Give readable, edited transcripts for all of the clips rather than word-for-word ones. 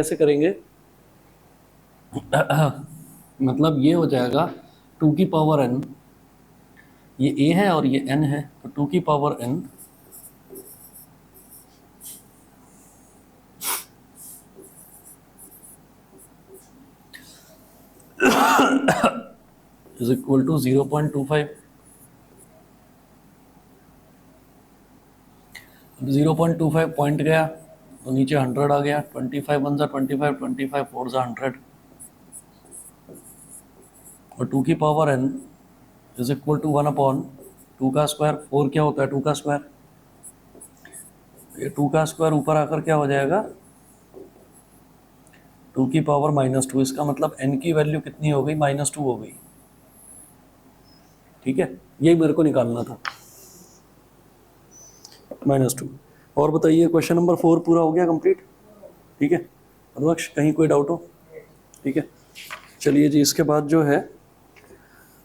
कैसे करेंगे? मतलब ये हो जाएगा 2 की पावर n, ये a है और ये n है, तो 2 की power n is equal to 0.25। 0.25 point गया तो नीचे 100 आ गया। 25 वन ज़ा 25, 25 फोर ज़ा 100, और 2 की power n is equal to 1/2 का स्क्वायर। 4 क्या होता है? 2 का स्क्वायर। ये 2 का स्क्वायर ऊपर आकर क्या हो जाएगा? 2 की पावर -2। इसका मतलब n की वैल्यू कितनी हो गई? -2 हो गई। ठीक है, यही मेरे को निकालना था, -2। और बताइए, क्वेश्चन नंबर 4 पूरा हो गया कंप्लीट? ठीक है, अध्यक्ष कहीं कोई डाउट हो? ठीक है, चलिए जी, इसके बाद जो है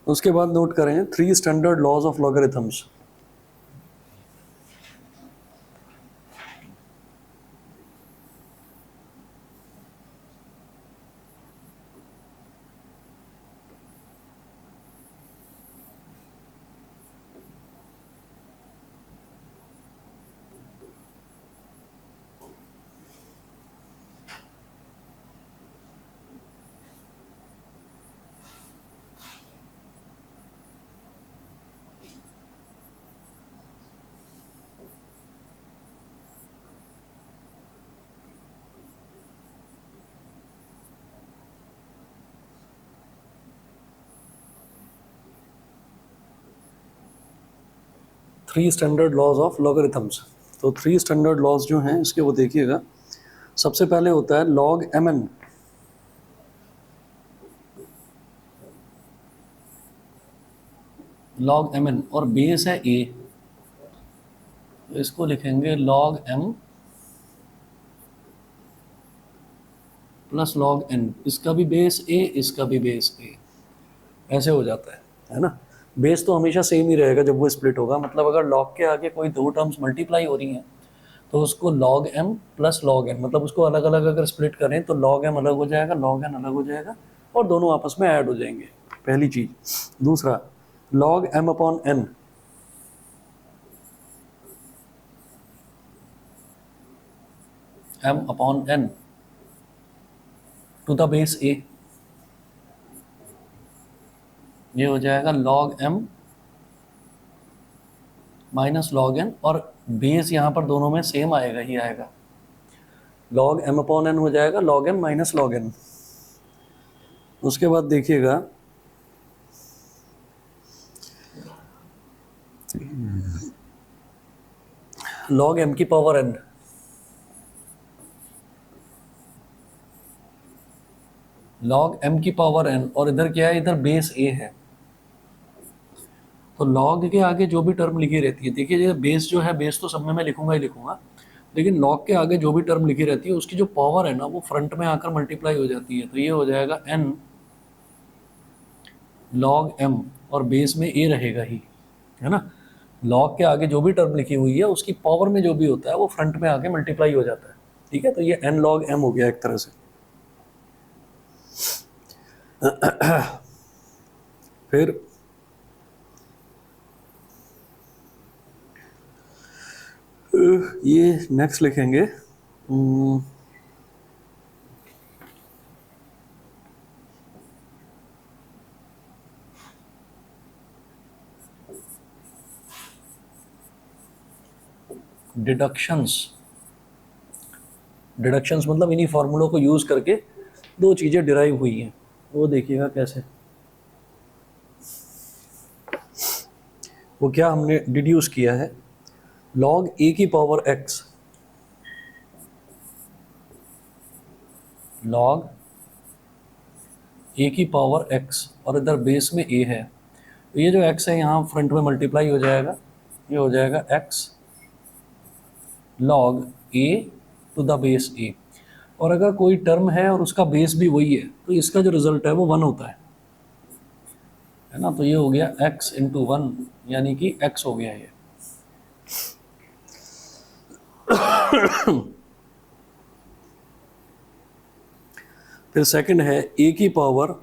उसके बाद नोट करें 3 standard laws of logarithms. Three standard laws of logarithms. तो 3 स्टैंडर्ड लॉज जो हैं इसके, वो देखिएगा। सबसे पहले होता है लॉग mn। लॉग mn और बेस है a, तो इसको लिखेंगे log m plus log n। इसका भी बेस a, इसका भी बेस a, ऐसे हो जाता है ना। बेस तो हमेशा सेम ही रहेगा जब वो स्प्लिट होगा। मतलब अगर log के आगे कोई दो टर्म्स मल्टीप्लाई हो रही हैं तो उसको log m plus log n, मतलब उसको अलग अलग अगर स्प्लिट करें तो log m अलग हो जाएगा, log n अलग हो जाएगा, और दोनों आपस में ऐड हो जाएंगे, पहली चीज। दूसरा, log m upon n। m upon n to the base a, ये हो जाएगा log m minus log n, और बेस यहाँ पर दोनों में सेम आएगा ही आएगा। log m अपॉन n हो जाएगा log m minus log n। उसके बाद देखिएगा log m की पावर n। log m की पावर n, और इधर क्या है? इधर बेस a है, तो log के आगे जो भी टर्म लिखी रहती है, देखिए ये बेस जो है, बेस तो सब में मैं लिखूंगा ही लिखूंगा, लेकिन log के आगे जो भी टर्म लिखी रहती है उसकी जो पावर है ना, वो फ्रंट में आकर मल्टीप्लाई हो जाती है। तो ये हो जाएगा n log m, और बेस में a रहेगा ही, है ना। log के आगे जो भी टर्म लिखी हुई है उसकी पावर में जो भी होता है वो फ्रंट में आके मल्टीप्लाई हो जाता है। ठीक है, तो ये n log m हो गया एक तरह से। फिर ये नेक्स्ट लिखेंगे डिडक्शंस। डिडक्शंस मतलब इन्हीं फॉर्मूलों को यूज करके दो चीजें डिराइव हुई हैं, वो देखिएगा कैसे। वो क्या हमने डिड्यूस किया है? log a की पावर x, log a की पावर x, और इधर बेस में a है, तो ये जो x है यहाँ फ्रंट में मल्टीप्लाई हो जाएगा, ये हो जाएगा x log a to the base a। और अगर कोई टर्म है और उसका बेस भी वही है तो इसका जो रिजल्ट है वो 1 होता है ना। तो ये हो गया x इंटू 1, यानी कि x हो गया ये। फिर सेकंड है ए की power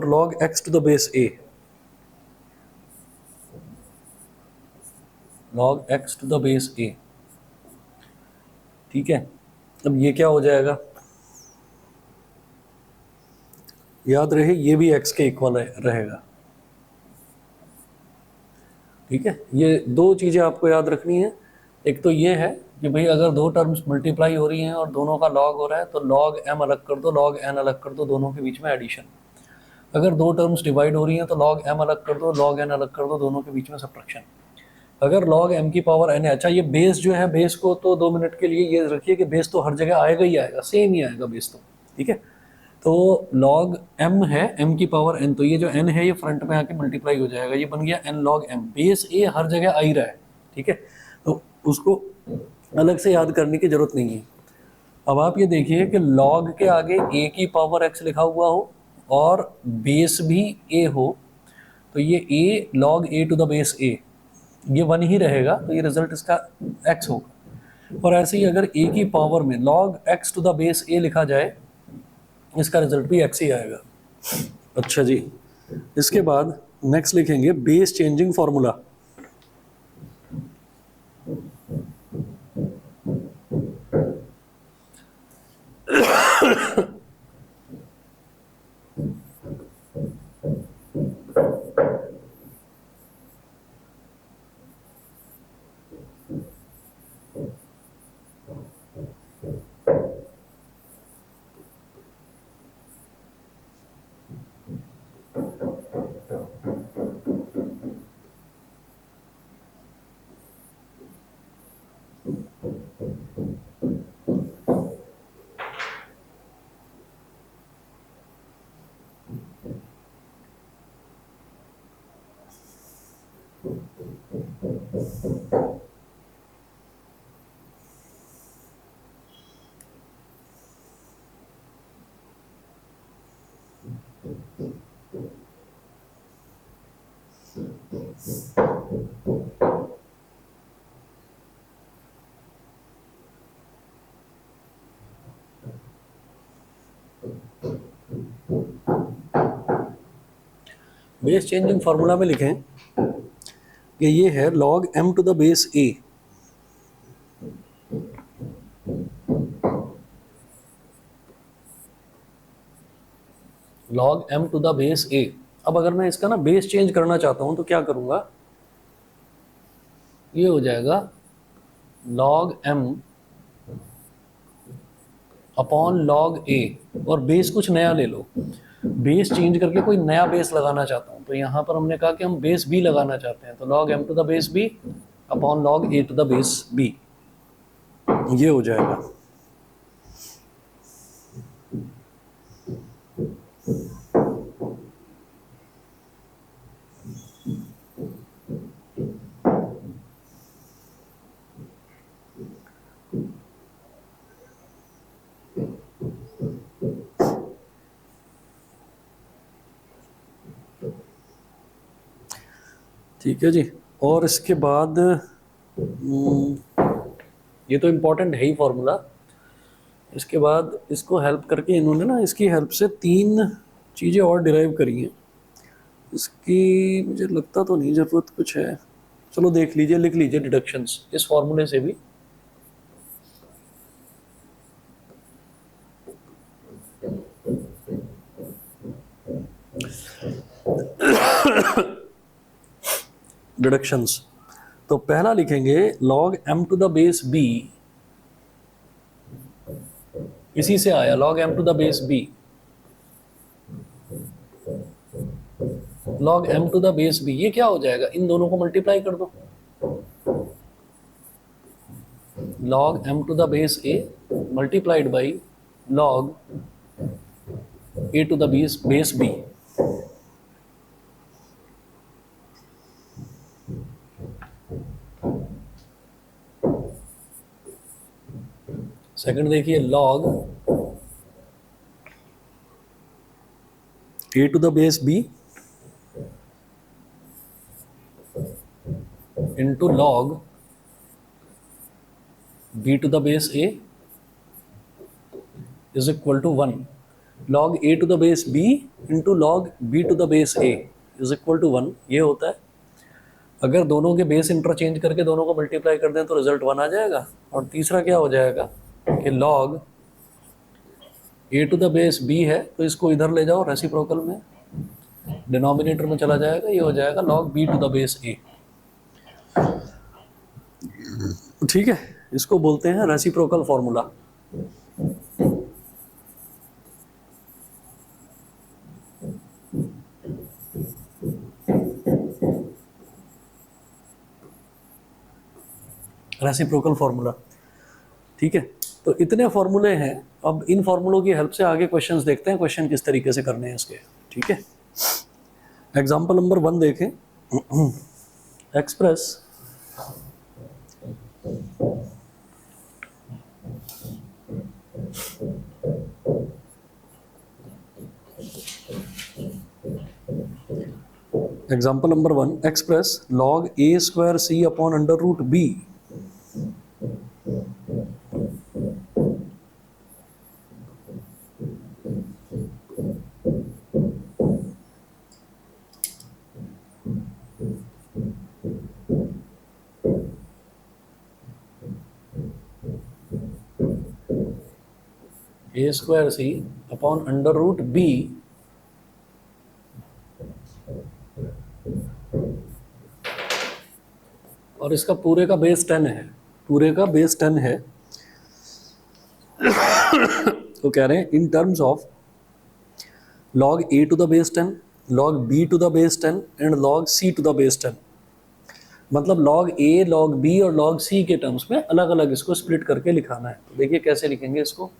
log x to the base a, log x to the base a। ठीक है, अब ये क्या हो जाएगा, याद रहे ये भी x के इक्वल रहेगा। ठीक है, ये दो चीज़ें आपको याद रखनी है। एक तो ये है कि भाई अगर दो टर्म्स मल्टीप्लाई हो रही हैं और दोनों का लॉग हो रहा है तो लॉग m अलग कर दो, लॉग n अलग कर दो, दोनों के बीच में एडिशन। अगर दो टर्म्स डिवाइड हो रही हैं तो log m अलग कर दो, log n अलग कर दो, दोनों के बीच में सब्ट्रैक्शन। अगर log m की पावर n है, अच्छा ये बेस जो है, बेस को तो 2 मिनट के लिए ये रखिए कि बेस तो हर जगह आएगा ही आएगा, सेम ही आएगा बेस तो। ठीक है, तो log m है, m की पावर n, तो ये जो n है ये फ्रंट में आके मल्टीप्लाई हो जाएगा, ये बन गया n log m। Base a हर जगह आ ही रहा है। ठीक है, तो उसको अलग से याद करने की जरूरत नहीं है। अब आप ये देखिए कि log के आगे a की पावर x लिखा हुआ हो और बेस भी a हो, तो ये a log a to the base a, ये 1 ही रहेगा, तो ये रिजल्ट इसका x होगा। और ऐसे ही अगर a की पावर में log x to the base a लिखा जाए, इसका रिजल्ट भी x ही आएगा। अच्छा जी, इसके बाद नेक्स्ट लिखेंगे base changing formula. Base changing formula में लिखें कि ये है log m to the base a, log m to the base a। अब अगर मैं इसका ना बेस चेंज करना चाहता हूं तो क्या करूंगा, ये हो जाएगा log m upon log a, और बेस कुछ नया ले लो। बेस चेंज करके कोई नया बेस लगाना चाहता हूँ, तो यहाँ पर हमने कहा कि हम बेस b लगाना चाहते हैं, तो log m to the base b upon log a to the base b, ये हो जाएगा। ठीक है जी, और इसके बाद ये तो इम्पोर्टेंट है ही फॉर्मूला। इसके बाद इसको हेल्प करके इन्होंने ना, इसकी हेल्प से 3 चीज़ें और डिराइव करी हैं। इसकी मुझे लगता तो नहीं ज़रूरत कुछ है, चलो देख लीजिए, लिख लीजिए डिडक्शंस इस फॉर्मूले से भी। डिडक्शंस, तो पहला लिखेंगे log m to the base b, इसी से आया log m to the base b, log m to the base b, ये क्या हो जाएगा, इन दोनों को मल्टीप्लाई कर दो, log m to the base a multiplied by log a to the base b। Second देखिए log a to the base b into log b to the base a is equal to 1 log a to the base b into log b to the base a is equal to 1। ये होता है, अगर दोनों के base interchange करके दोनों को multiply कर दें तो रिजल्ट 1 आ जाएगा। और तीसरा क्या हो जाएगा कि log a to the base b है तो इसको इधर ले जाओ रेसिप्रोकल में, डिनोमिनेटर में चला जाएगा, ये हो जाएगा log b to the base a। ठीक है, इसको बोलते हैं रेसिप्रोकल फॉर्मूला। रेसिप्रोकल फॉर्मूला, ठीक है। तो इतने फॉर्मूले हैं, अब इन फॉर्मूलों की हेल्प से आगे क्वेश्चंस देखते हैं, क्वेश्चन किस तरीके से करने हैं इसके। ठीक है, एग्जांपल नंबर 1 देखें। Express example number 1, express log a square c upon under root b a square c upon under root b और इसका पूरे का बेस 10 है, पूरे का बेस 10 है। तो कह रहे हैं in terms of log a to the base 10, log b to the base 10 and log c to the base 10। मतलब log a, log b और log c के टर्म्स में अलग अलग इसको स्प्लिट करके लिखाना है। तो देखिए कैसे लिखेंगे इसको।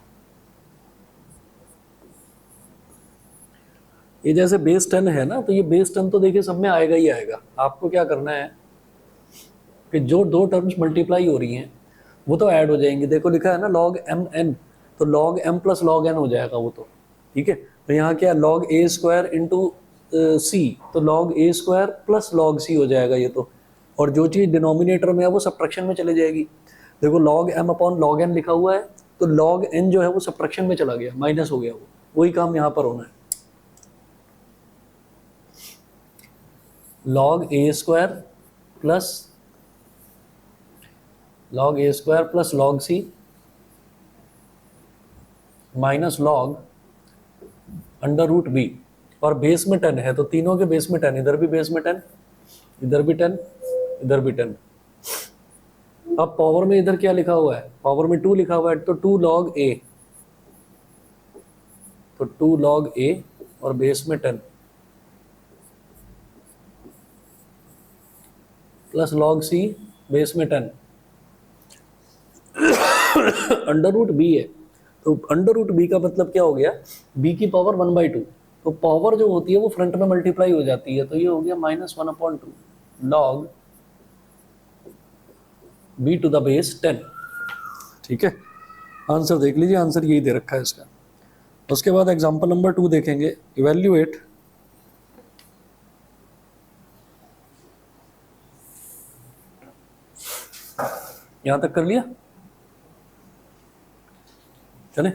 ये जैसे बेस 10 है ना, तो ये बेस 10 तो देखिए सब में आएगा ही आएगा। आपको क्या करना है कि जो दो टर्म्स मल्टीप्लाई हो रही हैं वो तो ऐड हो जाएंगी। देखो लिखा है ना log m n, तो log m plus log n हो जाएगा वो तो। ठीक है, तो यहाँ क्या log a square into c, तो log a square plus log c हो जाएगा ये तो। और जो चीज़ डिनोमिनेटर में है वो सब्ट्रैक्शन में चली जाएगी। देखो log m upon log n लिखा हुआ है, तो log n जो है वो सब्ट्रैक्शन में चला गया, माइनस हो गया वो। वही काम यहाँ पर होना है। log a square plus log c minus log under root b, और बेस में 10 है तो तीनों के बेस में 10, इधर भी बेस में 10, इधर भी 10, इधर भी 10। अब पावर में इधर क्या लिखा हुआ है, पावर में 2 लिखा हुआ है, तो 2 log a, तो 2 log a और बेस में 10 प्लस log c बेस में 10 अंडर रूट b है, तो अंडर रूट b का मतलब क्या हो गया, b की पावर 1/2। तो पावर जो होती है वो फ्रंट में मल्टीप्लाई हो जाती है, तो ये हो गया -1/2 log b to the base 10। ठीक है, आंसर देख लीजिए, आंसर यही दे रखा है इसका। उसके बाद एग्जांपल नंबर 2 देखेंगे। इवैल्यूएट यहां तक कर लिया, चले।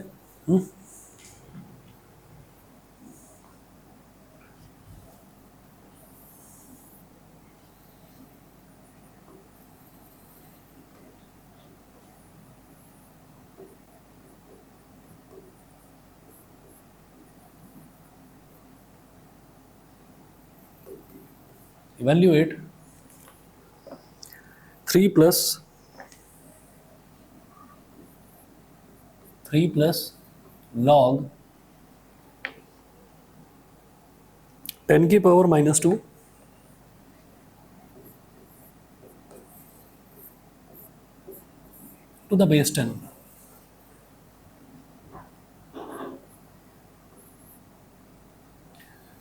इवैल्यूएट 3 प्लस log 10 की पावर -2 टू द बेस 10।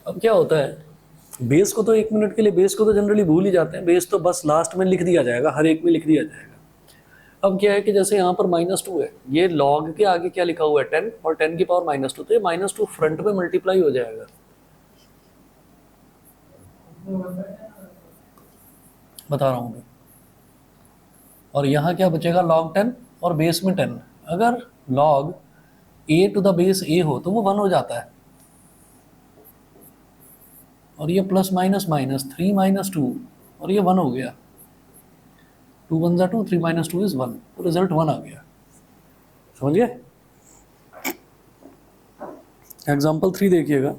अब क्या होता है, बेस को तो 1 मिनट के लिए बेस को तो जनरली भूल ही जाते हैं, बेस तो बस लास्ट में लिख दिया जाएगा, हर एक में लिख दिया जाएगा। अब क्या है कि जैसे यहाँ पर -2 है, ये log के आगे क्या लिखा हुआ है 10 और 10 की पावर -2, तो ये -2 फ्रंट में मल्टीप्लाई हो जाएगा। बता रहा हूँ मैं। और यहाँ क्या बचेगा log 10 और बेस में 10, अगर log a to the base a हो तो वो 1 हो जाता है, और ये प्लस माइनस माइनस 3 माइनस 2 और ये 1 हो गया, 2 1 2, 3 माइनस 2 इज 1, तो रिजल्ट 1 आ गया। समझिए। एग्जाम्पल 3 देखिएगा।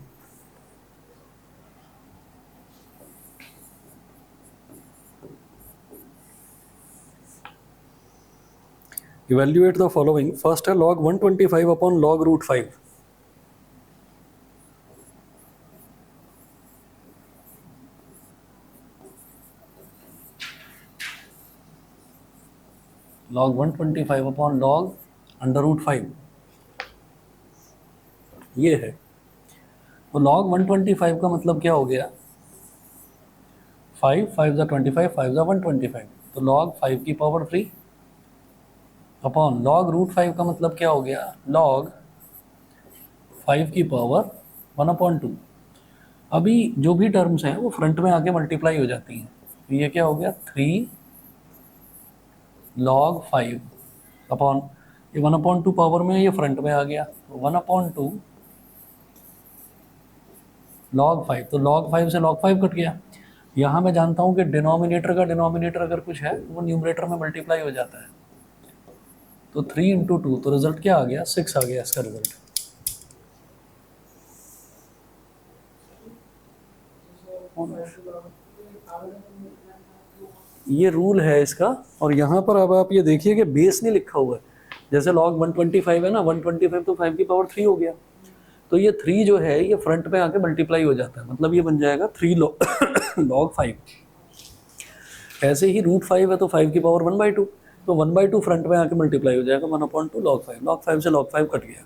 Evaluate the following. फर्स्ट है log 125 upon log root 5। log 125 upon log under root 5 ये है। तो log 125 का मतलब क्या हो गया, 5 5 जा 25, 5 जा 125, तो log 5 की पावर 3 अपॉन log रूट 5 का मतलब क्या हो गया, log 5 की पावर 1 अपॉन 2। अभी जो भी टर्म्स हैं वो फ्रंट में आके मल्टीप्लाई हो जाती हैं, तो ये क्या हो गया 3 log 5 अपॉन ये 1 अपॉन 2 पावर में ये फ्रंट में आ गया, तो 1 अपॉन 2 log 5, तो log 5 से log 5 कट गया। यहाँ मैं जानता हूँ कि डिनोमिनेटर का डिनोमिनेटर अगर कुछ है वो न्यूमरेटर में मल्टीप्लाई हो जाता है, तो 3 इंटू 2, तो रिजल्ट क्या आ गया, 6 आ गया इसका रिजल्ट। ये रूल है इसका। और यहाँ पर अब आप ये देखिए कि बेस नहीं लिखा हुआ है, जैसे log 125 है ना, 125 तो 5 की पावर 3 हो गया, तो ये 3 जो है ये फ्रंट में आके मल्टीप्लाई हो जाता है, मतलब ये बन जाएगा 3 log 5। ऐसे ही रूट 5 है तो 5 की पावर 1/2, तो 1/2 फ्रंट में आके मल्टीप्लाई हो जाएगा 1/2 log 5, log 5 से log 5 कट गया।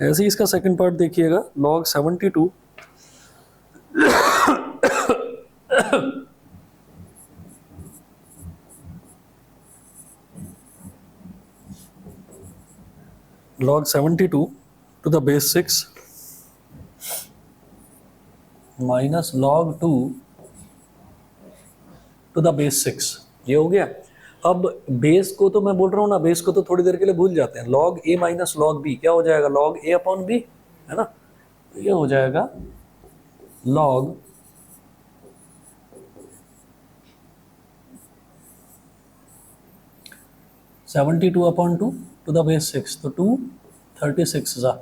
ऐसे ही इसका सेकंड पार्ट देखिएगा, log 72 log 72 to the base 6 minus log 2 to the base 6, ये हो गया। अब बेस को तो मैं बोल रहा हूँ ना, बेस को तो थोड़ी देर के लिए भूल जाते हैं, log a minus log b क्या हो जाएगा, log a अपॉन b, है ना, तो ये हो जाएगा log 72 upon 2 to the base 6, तो 2 36 जा।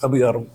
अभी आ रहा हूँ।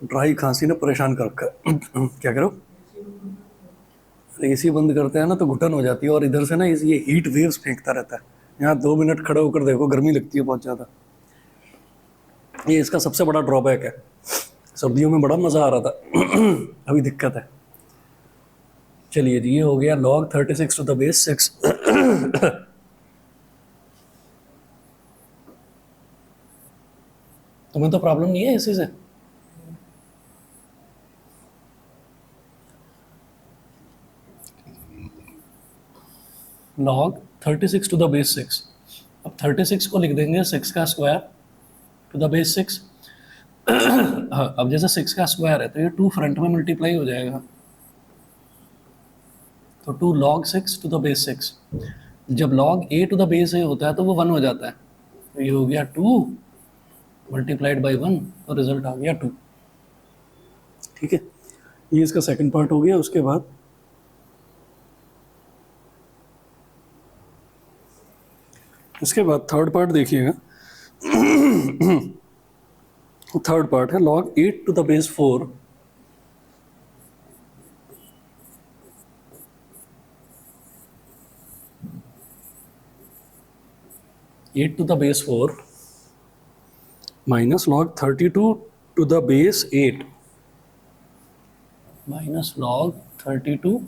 ड्राई खांसी ने परेशान कर रखा है। क्या करो, एसी बंद करते हैं ना तो घुटन हो जाती है, और इधर से ना ये हीट वेव्स फेंकता रहता है। यहाँ 2 मिनट खड़े होकर देखो, गर्मी लगती है बहुत ज़्यादा। ये इसका सबसे बड़ा ड्रॉबैक है। सर्दियों में बड़ा मज़ा आ रहा था, अभी दिक्कत है। चलिए जी, ये हो गया log 36 टू द बेस 6। तुम्हें तो प्रॉब्लम नहीं है इसी से? log 36 to the base 6। अब 36 को लिख देंगे 6 का स्क्वायर टू द बेस 6। हाँ, अब जैसे 6 का स्क्वायर है तो ये 2 फ्रंट में मल्टीप्लाई हो जाएगा, तो 2 log 6 टू द बेस 6। जब log a to the base a होता है तो वो 1 हो जाता है, तो ये हो गया 2 मल्टीप्लाइड बाई 1, और रिजल्ट आ गया 2। ठीक है, ये इसका सेकंड पार्ट हो गया। उसके बाद थर्ड पार्ट देखिएगा। थर्ड पार्ट है log 8 to the base 4 8 to the base 4 minus log 32 to the base 8 minus log 32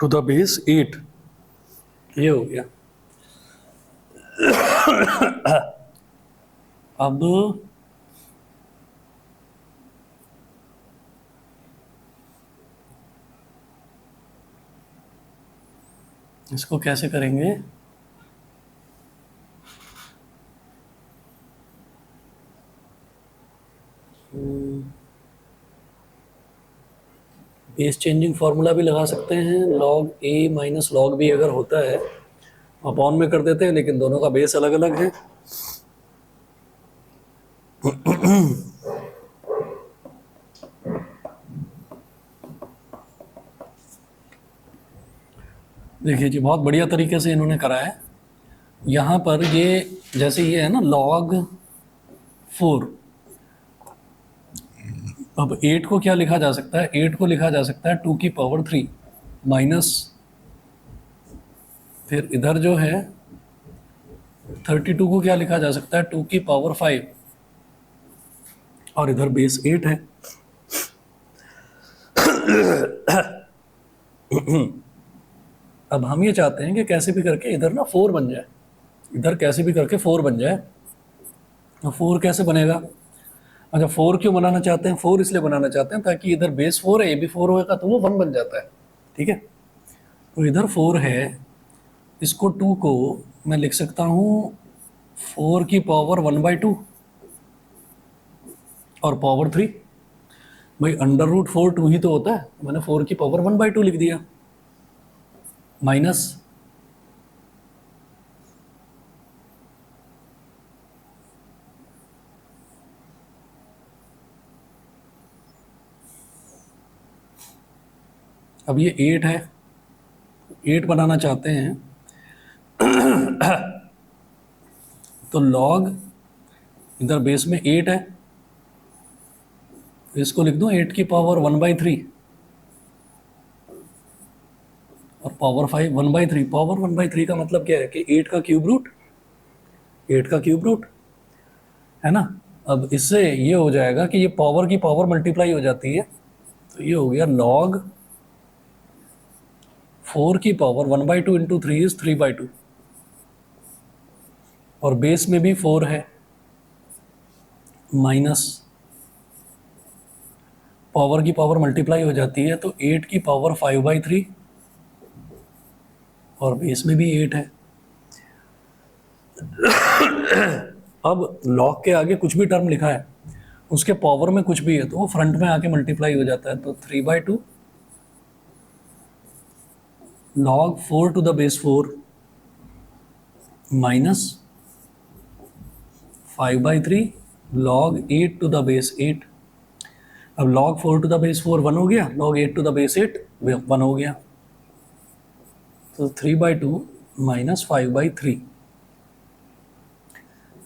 to the base 8। ये हो गया। अब इसको कैसे करेंगे? बेस चेंजिंग फार्मूला भी लगा सकते हैं, log a minus log b अगर होता है अपॉन में कर देते हैं, लेकिन दोनों का बेस अलग अलग है। देखिए जी, बहुत बढ़िया तरीके से इन्होंने करा है। यहाँ पर ये जैसे ये है ना log 4, अब 8 को क्या लिखा जा सकता है? 8 को लिखा जा सकता है 2 की पावर 3 माइनस, फिर इधर जो है 32 को क्या लिखा जा सकता है? 2 की पावर 5, और इधर बेस 8 है। अब हम ये चाहते हैं कि कैसे भी करके इधर ना 4 बन जाए, इधर कैसे भी करके 4 बन जाए। तो 4 कैसे बनेगा? अच्छा, 4 क्यों बनाना चाहते हैं? 4 इसलिए बनाना चाहते हैं ताकि इधर बेस 4 है, ये भी 4 होगा तो वो 1 बन जाता है। ठीक है, तो इधर 4 है, इसको 2 को मैं लिख सकता हूँ 4 की पावर 1/2 और पावर 3। भाई √4 2 ही तो होता है, मैंने 4 की पावर 1/2 लिख दिया, माइनस अब ये 8 है, 8 बनाना चाहते हैं तो log इधर बेस में 8 है, इसको लिख दूं 8 की पावर 1/3 और पावर 5 1/3। पावर 1/3 का मतलब क्या है कि 8 का क्यूब रूट, 8 का क्यूब रूट है ना। अब इससे ये हो जाएगा कि ये पावर की पावर मल्टीप्लाई हो जाती है, तो ये हो गया log 4 की पावर 1/2 इंटू 3 इज 3/2, और बेस में भी 4 है, माइनस पावर की पावर मल्टीप्लाई हो जाती है तो 8 की पावर 5/3 और बेस में भी 8 है। अब log के आगे कुछ भी टर्म लिखा है उसके पावर में कुछ भी है तो वो फ्रंट में आके मल्टीप्लाई हो जाता है, तो 3/2 log 4 to the base 4 minus 5/3 log 8 to the base 8। अब log 4 टू द बेस 4 1 हो गया, log 8 टू द बेस 8 1 हो गया, तो 3/2 माइनस 5/3।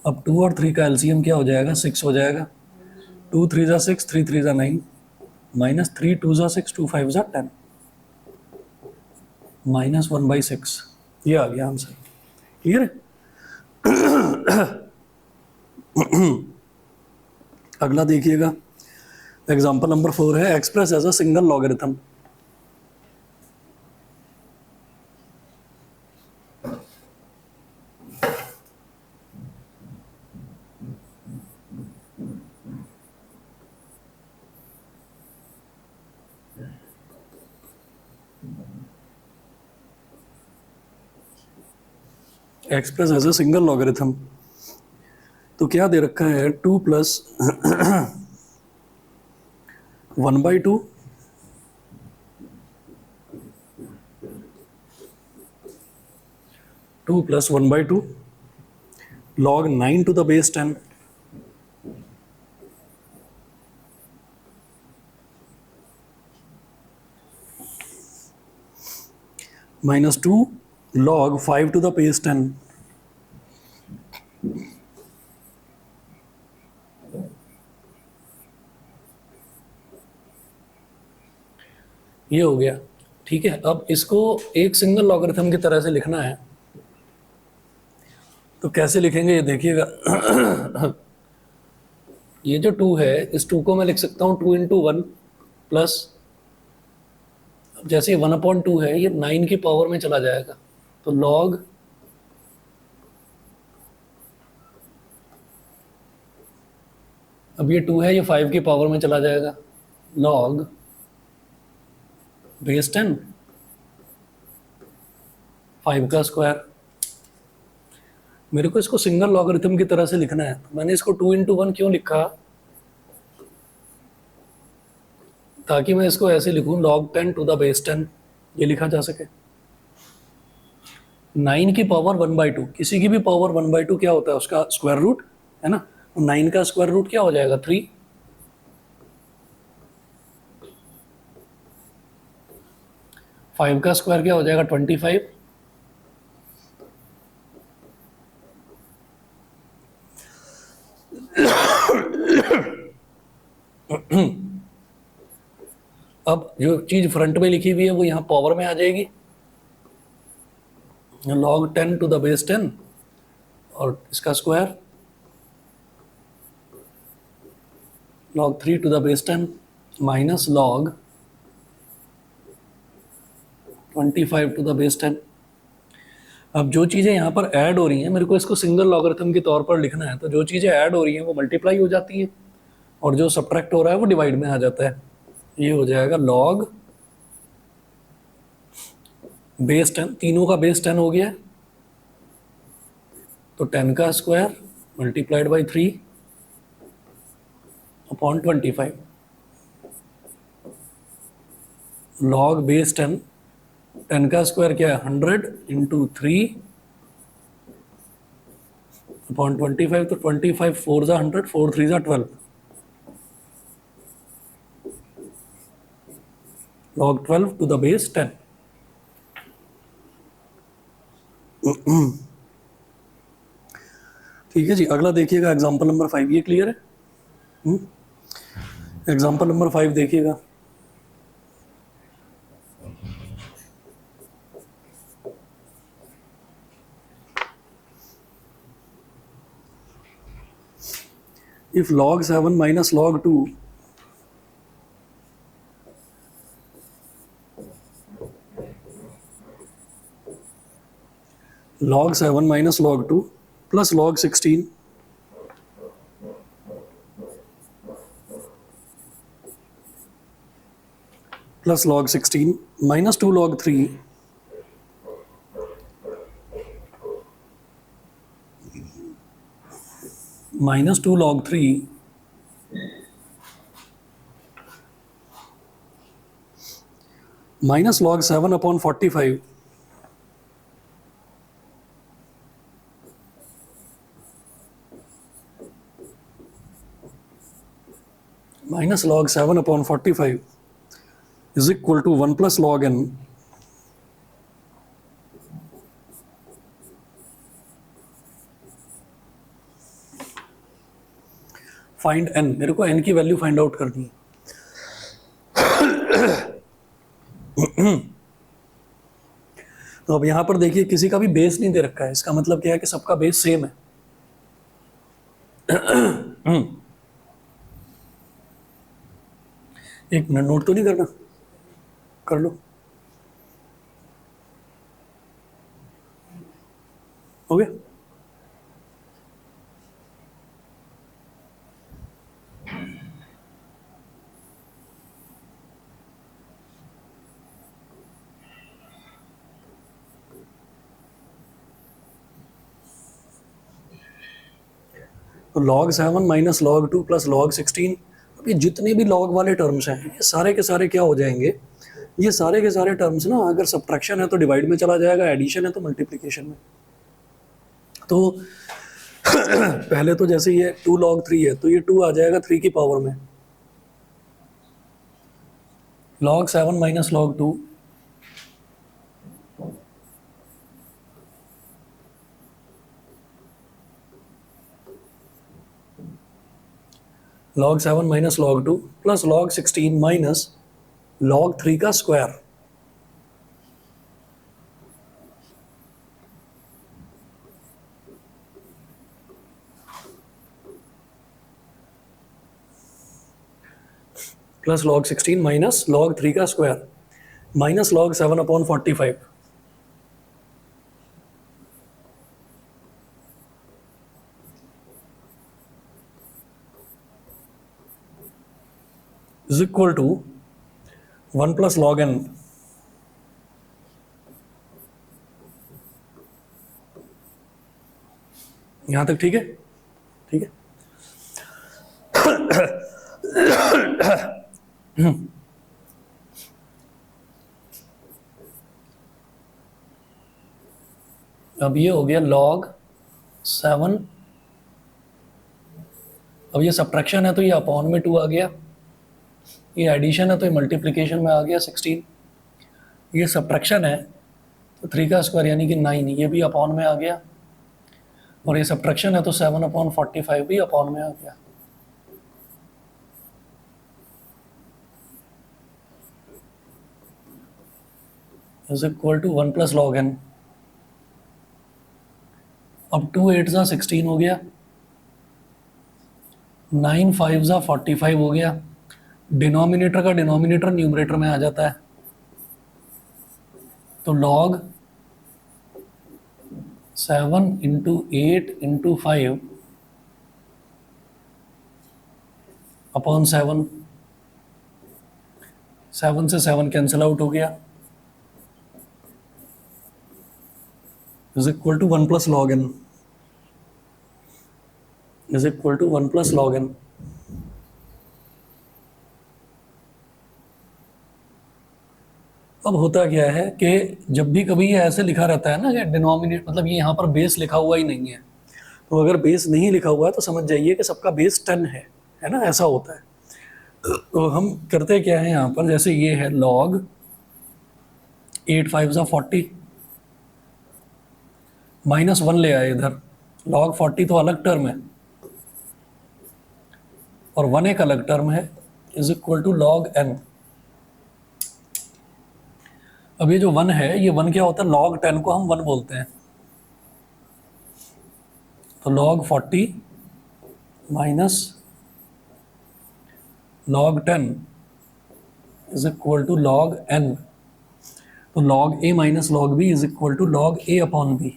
अब 2 और 3 का एलसीएम क्या हो जाएगा, 6 हो जाएगा। 2 3 जा 6, 3 3 जा 9, माइनस 3 2 जा 6, 2 5 जा 10, माइनस 1/6। ये आ गया आंसर। क्लियर है? अगला देखिएगा, एग्जाम्पल नंबर 4 है, express as a single logarithm. Express as a single logarithm, तो क्या दे रखा है, 2 plus 1/2 2 plus 1/2 log 9 to the base 10 minus 2 log 5 to the base 10। ये हो गया। ठीक है, अब इसको एक सिंगल लॉगरिथम की तरह से लिखना है, तो कैसे लिखेंगे ये देखिएगा। ये जो 2 है, इस 2 को मैं लिख सकता हूँ 2 इंटू 1 प्लस, जैसे 1/2 है, ये 9 की पावर में चला जाएगा, तो log अब ये 2 है, ये 5 की पावर में चला जाएगा, log बेस 10 5 का स्क्वायर। मेरे को इसको सिंगल लॉगरिथम की तरह से लिखना है, तो मैंने इसको 2 इंटू 1 क्यों लिखा, ताकि मैं इसको ऐसे लिखूं, log 10 टू द बेस 10, ये लिखा जा सके। 9 की पावर 1/2, किसी की भी पावर 1/2 क्या होता है, उसका स्क्वायर रूट है ना। 9 का स्क्वायर रूट क्या हो जाएगा, 3। 5 का स्क्वायर क्या हो जाएगा, 25। अब जो चीज फ्रंट में लिखी हुई है वो यहाँ पावर में आ जाएगी, log 10 टू द बेस 10 और इसका square log 3 to the base 10 minus log 25 to the base 10। अब जो चीज़ें यहाँ पर ऐड हो रही हैं, मेरे को इसको सिंगल लॉगरिथम के तौर पर लिखना है, तो जो चीज़ें ऐड हो रही हैं वो मल्टीप्लाई हो जाती हैं, और जो सब्ट्रैक्ट हो रहा है वो डिवाइड में आ जाता है। ये हो जाएगा log बेस 10, तीनों का बेस 10 हो गया, तो 10 का square multiplied by 3 upon 25, log base 10, 10 का स्क्वायर क्या है, 100 इंटू 3 अपॉन 25, तो 25 4 जा 100, 4 3 जा 12, log 12 टू द बेस 10। ठीक है जी, अगला देखिएगा एग्जाम्पल नंबर 5, ये क्लियर है। एग्जाम्पल नंबर 5 देखिएगा, if log 7 minus log 2 log 7 minus log 2 plus log 16 plus log 16 minus 2 log 3 minus 2 log 3 minus log 7 upon 45 minus log 7/45 is equal to 1 plus log n find n। मेरे को n की value find out करनी है। तो अब यहां पर देखिए किसी का भी बेस नहीं दे रखा है, इसका मतलब क्या है कि सबका बेस सेम है। एक मिनट, नोट तो नहीं करना, कर लो। हो गया? तो log 7 minus log 2 plus log 16, अब ये जितने भी log वाले टर्म्स हैं ये सारे के सारे क्या हो जाएंगे, ये सारे के सारे टर्म्स ना अगर सब्ट्रैक्शन है तो डिवाइड में चला जाएगा, एडिशन है तो मल्टीप्लिकेशन में। तो पहले तो जैसे ये 2 log 3 है तो ये 2 आ जाएगा 3 की पावर में, log 7 minus log 2 log 7 minus log 2 plus log 16 minus log 3 का square. Plus log 16 minus log 3 का square minus log 7/45 is equal to 1 plus log n। यहां तक ठीक है? ठीक है। अब ये हो गया log 7, अब ये सब्ट्रैक्शन है तो ये अपॉन में 2 आ गया, ये एडिशन है तो ये मल्टीप्लिकेशन में आ गया 16, ये सब्ट्रैक्शन है तो 3 का स्क्वायर यानी कि 9, ये भी अपॉन में आ गया, और ये सब्ट्रैक्शन है तो 7/45 भी अपॉन में आ गया। Is equal to 1 plus log n। अब 2 8 ज़ा 16 हो गया, 9 5 ज़ा 45 हो गया, डिनोमिनेटर का डिनोमिनेटर न्यूमरेटर में आ जाता है, तो log 7 इंटू 8 इंटू 5 अपॉन 7, 7 से 7 कैंसिल आउट हो गया, is equal to 1 plus log n, is equal to 1 plus log n। अब होता क्या है कि जब भी कभी ये ऐसे लिखा रहता है ना कि डिनोमिनेट, मतलब ये यहाँ पर बेस लिखा हुआ ही नहीं है, तो अगर बेस नहीं लिखा हुआ है तो समझ जाइए कि सबका बेस 10 है ना, ऐसा होता है। तो हम करते क्या है यहाँ पर, जैसे ये है log 8 5 ज़ा 40 माइनस 1 ले आए इधर, log 40 तो अलग टर्म है और 1 एक अलग टर्म है, is equal to log n। अब ये जो 1 है, ये 1 क्या होता है, log 10 को हम 1 बोलते हैं, तो log 40 minus log 10 is equal to log n, तो log a minus log b is equal to log a upon b।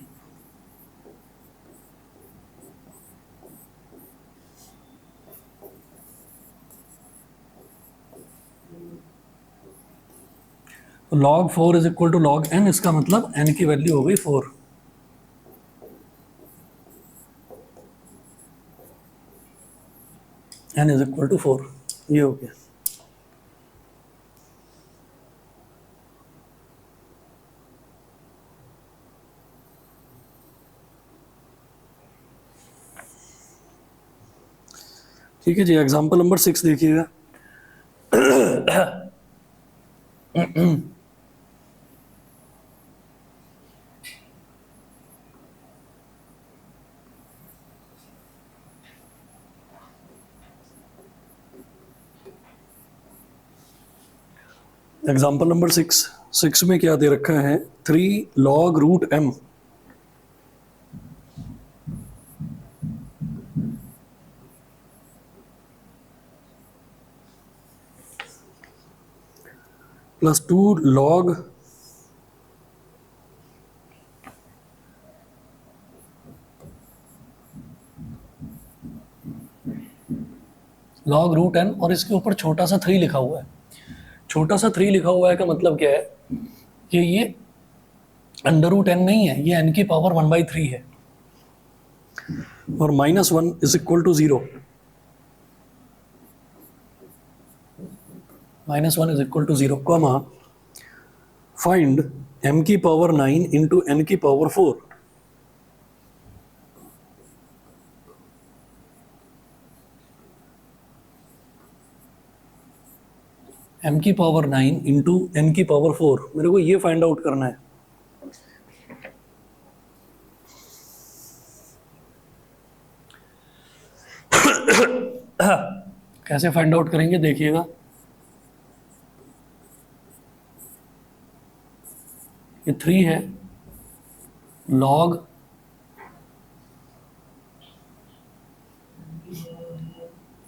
तो log 4 is equal to log n, इसका मतलब n की वैल्यू हो गई 4। n इज इक्वल टू 4, ये हो गया। ठीक है जी, एग्जाम्पल नंबर 6 देखिएगा। एग्जाम्पल नंबर 6 में क्या दे रखा है, 3 log√m प्लस 2 log log√n, और इसके ऊपर छोटा सा 3 लिखा हुआ है। छोटा सा 3 लिखा हुआ है का मतलब क्या है कि ये √n नहीं है, ये n की पावर 1/3 है, और -1 is equal to 0। -1 is equal to 0, comma find m की पावर 9 इंटू n की पावर 4। m की पावर 9 इंटू n की पावर 4, मेरे को ये फाइंड आउट करना है। कैसे फाइंड आउट करेंगे देखिएगा, ये 3 है, log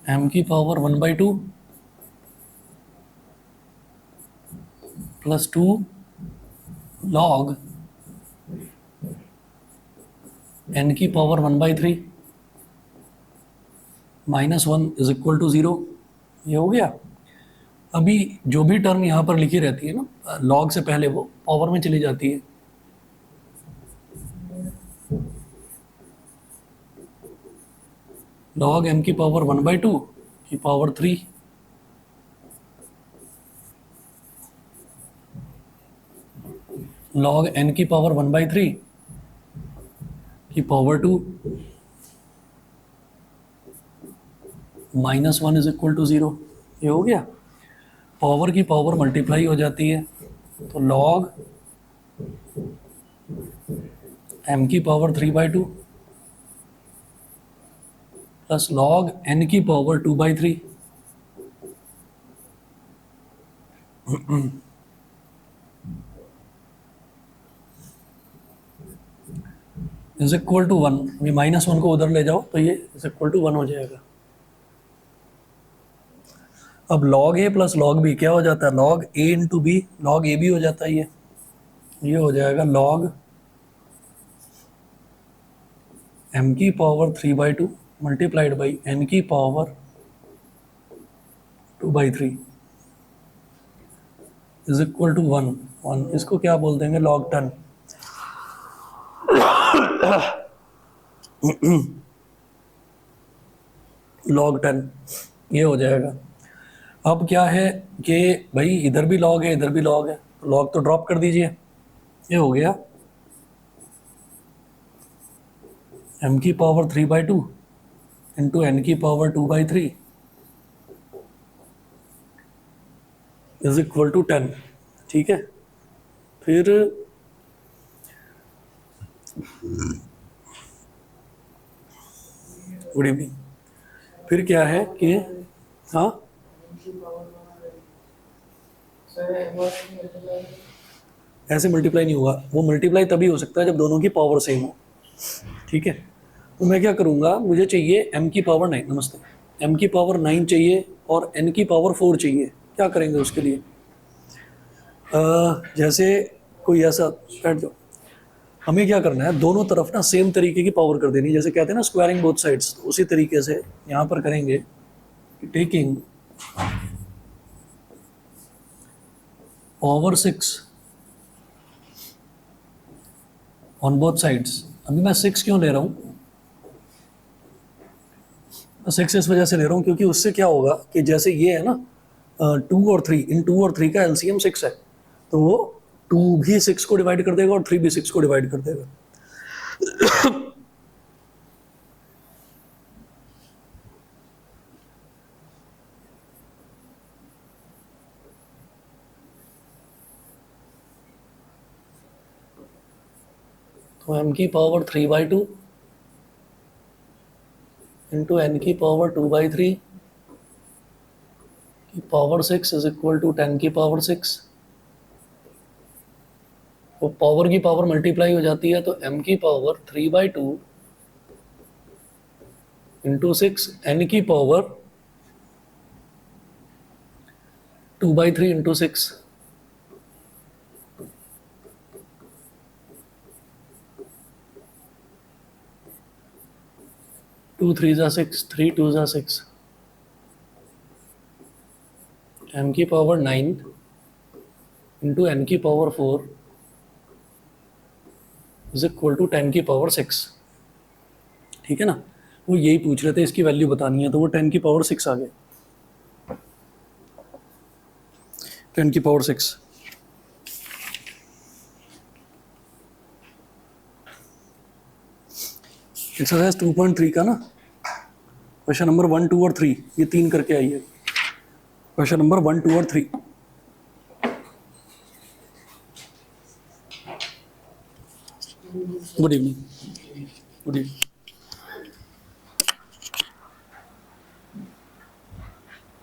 m की पावर 1/2 प्लस 2 log n की पावर 1/3 -1 इज इक्वल टू 0। ये हो गया। अभी जो भी टर्म यहाँ पर लिखी रहती है ना लॉग से पहले, वो पावर में चली जाती है। log m की पावर 1/2 की पावर 3 log n की पावर 1/3 की पावर 2 -1 इज इक्वल टू 0। ये हो गया। पावर की पावर मल्टीप्लाई हो जाती है, तो log m की पावर 3/2 प्लस log n की पावर 2/3 इज इक्वल टू 1। अभी -1 को उधर ले जाओ तो ये इज इक्वल टू 1 हो जाएगा। अब log a plus log b क्या हो जाता है, log a into b, log a भी हो जाता है। ये हो जाएगा log m की पावर 3/2 मल्टीप्लाइड बाई n की पावर 2/3 इज इक्वल टू 1। इसको क्या बोल देंगे, log 10। log 10 ये हो जाएगा। अब क्या है कि भाई इधर भी log है, इधर भी log है, तो log तो ड्रॉप कर दीजिए। ये हो गया m की पावर 3/2 इंटू n की पावर 2/3 इज इक्वल टू 10। ठीक है, फिर गुड इवनिंग। फिर क्या है कि हाँ ऐसे मल्टीप्लाई नहीं होगा, वो मल्टीप्लाई तभी हो सकता है जब दोनों की पावर सेम हो। ठीक है, तो मैं क्या करूँगा, मुझे चाहिए m की पावर 9, नमस्ते, m की पावर 9 चाहिए और n की पावर 4 चाहिए। क्या करेंगे उसके लिए, जैसे कोई ऐसा बैठ जाओ, हमें क्या करना है, दोनों तरफ ना सेम तरीके की पावर कर देनी, जैसे कहते हैं ना स्क्वायरिंग बोथ साइड्स, तो उसी तरीके से यहाँ पर करेंगे, taking power 6 on both sides. अभी मैं 6 क्यों ले रहा हूँ, 6 इस वजह से ले रहा हूँ क्योंकि उससे क्या होगा कि जैसे ये है ना 2 और 3, इन 2 और 3 का एलसीएम 6 है, तो वो 2 भी 6 को डिवाइड कर देगा और 3 भी 6 को डिवाइड कर देगा। तो m की पावर 3/2 इंटू n की पावर 2/3 की पावर 6 इज इक्वल टू 10 की पावर 6। वो पावर की पावर मल्टीप्लाई हो जाती है, तो m की पावर 3/2 इंटू 6, n की पावर 2/3 इंटू 6। टू थ्री ज़ा 6, 3 2 ज़ा 6, m की पावर 9 इंटू n की पावर 4 इज इक्वल टू 10 की पावर 6। ठीक है ना, वो यही पूछ रहे थे, इसकी वैल्यू बतानी है, तो वो 10 की पावर 6 आ गए। 10 की पावर 6। एक्सरसाइज 2.3 का ना क्वेश्चन नंबर 1 2 और 3, ये 3 करके आई है। क्वेश्चन नंबर 1 2 और 3। Good evening. Good evening.